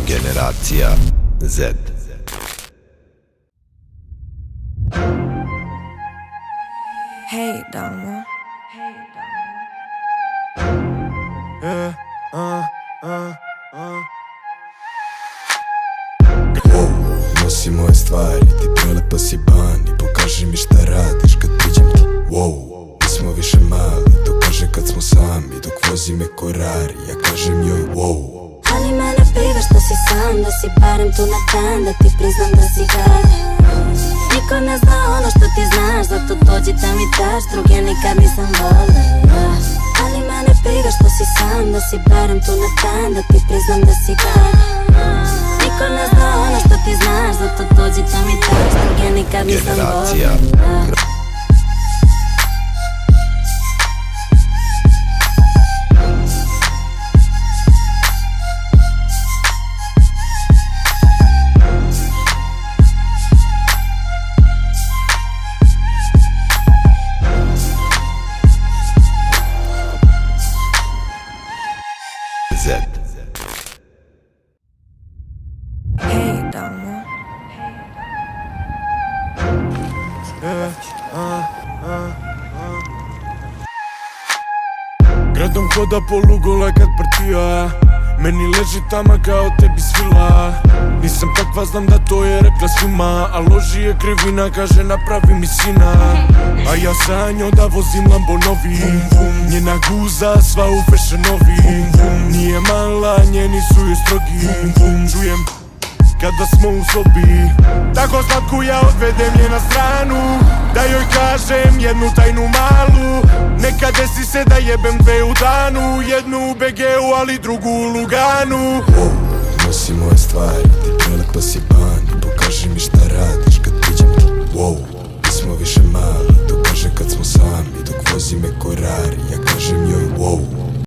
Generacija Z. Hey, Dalmo. Nosi moje stvari, ti prelepa si bani. Pokaži mi šta radiš kad priđem ti. Nismo više mali, to kaže kad smo sami. Dok vozi me Korari, ja kažem joj Ali mene briga što si sam, da si barem tu na dan, da ti priznam da si dalje. Niko ne zna ono što ti znaš, zato dođi da mi daš, druge nikad nisam volila. Ali mene briga što si sam, da si barem tu na dan, da ti priznam da si dalje. Niko ne zna ono što ti znaš, zato dođi da mi daš, druge nikad nisam Generacija volila. Z. Hey, Dalmo. Gradom hoda polugola kad partija, meni leži tama kao tebi svila. Nisam takva, znam da to je rekla svima, a loži je krivina, kaže napravi mi sina. A ja sanjao da vozim Lambo novi, njena guza sva u fashion-ovi. Nije mala, njeni su joj strogi, čujem kada smo u sobi. Tako slatku ja odvedem je na stranu, da joj kažem jednu tajnu malu. Neka desi se da jebem dve u danu, jednu u BG-u, ali drugu u Luganu. Nosi moje stvari, ti prelepa si bani. Pokaži mi šta radiš kad priđem ti. Nismo više mali, to kaže kad smo sami. Dok vozi me Korari, ja